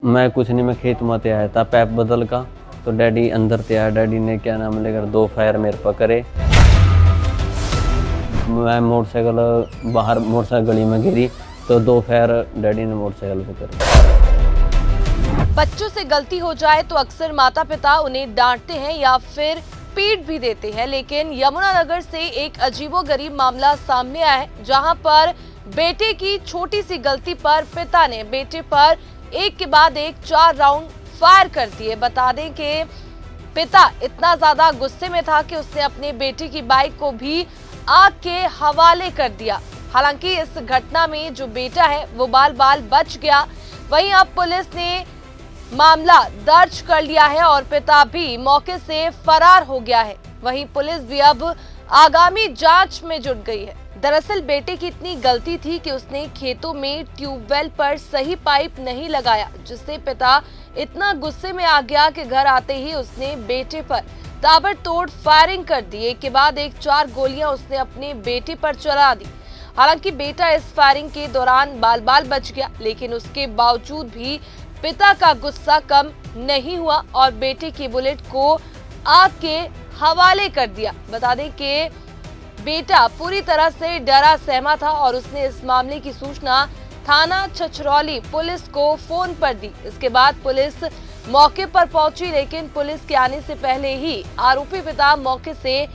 मैं कुछ नहीं, मैं खेत में आया था पैप बदल का। तो डैडी अंदर से आया, डैडी ने क्या नाम लेकर 2 फायर मेरे पर करे। मैं मोटरसाइकिल बाहर गली में गिरी तो 2 फायर डैडी ने मोटरसाइकिल पे करे। बच्चों से गलती हो जाए तो अक्सर माता पिता उन्हें डांटते हैं या फिर पीट भी देते हैं, लेकिन यमुनानगर से एक अजीबोगरीब मामला सामने आया है, जहां पर बेटे की छोटी सी गलती पर पिता ने बेटे पर एक के बाद एक 4 राउंड फायर कर दिए। बता दें कि पिता इतना ज्यादा गुस्से में था कि उसने अपने बेटे की बाइक को भी आग के हवाले कर दिया। हालांकि इस घटना में जो बेटा है वो बाल बाल बच गया। वहीं अब पुलिस ने मामला दर्ज कर लिया है और पिता भी मौके से फरार हो गया है। वहीं पुलिस भी अब आगामी जांच में जुट गई है। दरअसल बेटे की इतनी गलती थी कि उसने खेतों में ट्यूबवेल पर सही पाइप नहीं लगाया, जिससे पिता इतना गुस्से में आ गया कि घर आते ही उसने बेटे पर ताबड़तोड़ फायरिंग कर दी। एक के बाद एक 4 गोलियां उसने अपने बेटे पर चला दी। हालांकि बेटा इस फायरिंग के दौरान बाल बाल बच गया, लेकिन उसके बावजूद भी पिता का गुस्सा कम नहीं हुआ और बेटे की बुलेट को आग के हवाले कर दिया। बता दें कि बेटा पूरी तरह से डरा सहमा था और उसने इस मामले की सूचना थाना छछरौली पुलिस को फोन पर दी। इसके बाद पुलिस मौके पर पहुंची, लेकिन पुलिस के आने से पहले ही आरोपी पिता मौके से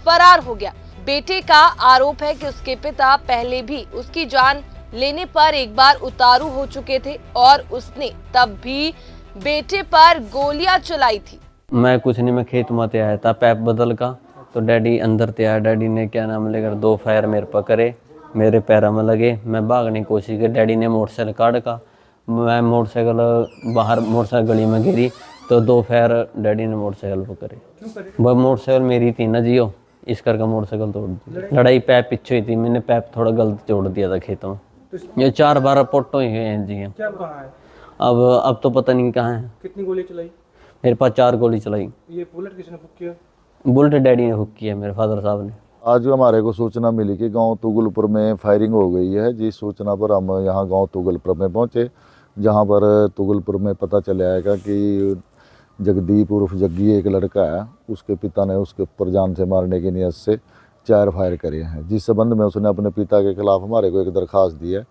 फरार हो गया। बेटे का आरोप है कि उसके पिता पहले भी उसकी जान लेने पर एक बार उतारू हो चुके थे और उसने तब भी बेटे पर गोलियां चलाई थी। मैं कुछ नहीं, मैं खेत में आया था पैप बदल का। तो डैडी अंदर से आया, डैडी ने क्या नाम लेकर 2 फायर मेरे पर करे, मेरे पैरों में लगे। मैं भागने की कोशिश की, डैडी ने मोटरसाइकिल काट का। मैं मोटरसाइकिल गली में गिरी तो 2 फायर डैडी ने मोटरसाइकिल पर करे। वह मोटरसाइकिल मेरी थी ना जियो, इस करके मोटरसाइकिल तोड़ दी। लड़ाई पैप पीछे हुई थी, मैंने पैप थोड़ा गलत जोड़ दिया था खेतों में। ये 4 बार पोटो ही हैं जी। क्या कहाँ है? अब तो पता नहीं कहाँ है। कितनी गोली चलाई? मेरे पास 4 गोली चलाई। ये बुलेट किसने हुक किया? बुलेट डैडी ने हुक किया, मेरे फादर साहब ने। आज हमारे को सूचना मिली कि गांव तुगलपुर में फायरिंग हो गई है। जिस सूचना पर हम यहाँ गांव तुगलपुर में पहुंचे, जहां पर तुगलपुर में पता चला है कि जगदीप उर्फ जग्गी एक लड़का है, उसके पिता ने उसके ऊपर जान से मारने की नीयत से 4 फायर करे हैं। जिस संबंध में उसने अपने पिता के खिलाफ हमारे को एक दरखास्त दी है,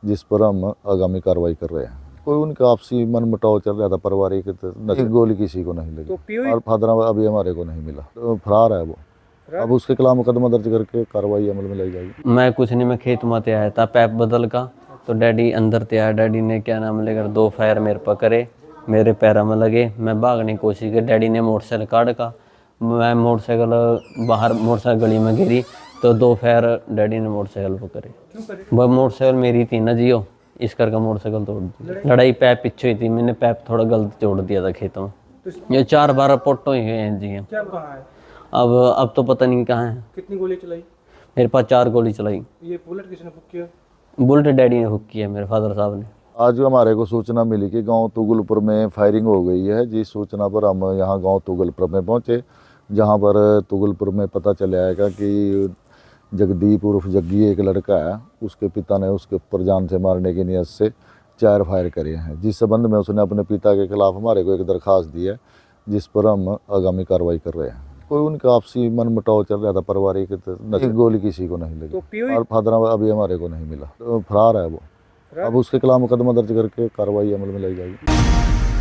जिस पर हम आगामी कार्रवाई कर रहे हैं। कोई उनका आपसी मन मुटाव चल रहा था पारिवारिक, एक गोली किसी को नहीं लगी और फादर अभी हमारे को नहीं मिला, तो फरार है वो। अब उसके खिलाफ मुकदमा दर्ज करके कार्रवाई अमल में लाई जाएगी। मैं कुछ नहीं, मैं खेत में आया था पैप बदल का। तो डैडी अंदर से आया, डैडी ने क्या नाम लेकर 2 फायर मेरे पर करे, मेरे पैरों में लगे। मैं भागने की कोशिश की, डैडी ने मोटरसाइकिल काट का। मैं मोटरसाइकिल गली में गिरी तो 2 फायर डैडी ने मोटरसाइकिल पर करे। वह मोटरसाइकिल मेरी थी ना जियो, इस करके मोटरसाइकिल तोड़ दी। लड़ाई पैप पीछे हुई थी, मैंने पैप थोड़ा गलत जोड़ दिया था खेतों में। ये 4 बार पोटो ही हैं जी। क्या कहाँ है? अब तो पता नहीं कहाँ है। कितनी गोली चलाई? मेरे पास 4 गोली चलाई। ये बुलेट किसने हुक किया? बुलेट डैडी ने हुक किया, मेरे फादर साहब ने। आज हमारे को सूचना मिली कि गांव तुगलपुर में फायरिंग हो गई है। जिस सूचना पर हम यहाँ गांव तुगलपुर में पहुंचे, जहां पर तुगलपुर में पता चला है कि जगदीप उर्फ जग्गी एक लड़का है, उसके पिता ने उसके ऊपर जान से मारने की नीयत से 4 फायर करे हैं। जिस संबंध में उसने अपने पिता के खिलाफ हमारे को एक दरखास्त दी है, जिस पर हम आगामी कार्रवाई कर रहे हैं। कोई उनका आपसी मन मुटाव चल रहा था पारिवारिक, एक गोली किसी को नहीं लगी और फादर अभी हमारे को नहीं मिला, तो फरार है वो। अब उसके खिलाफ मुकदमा दर्ज करके कार्रवाई अमल में लाई जाएगी।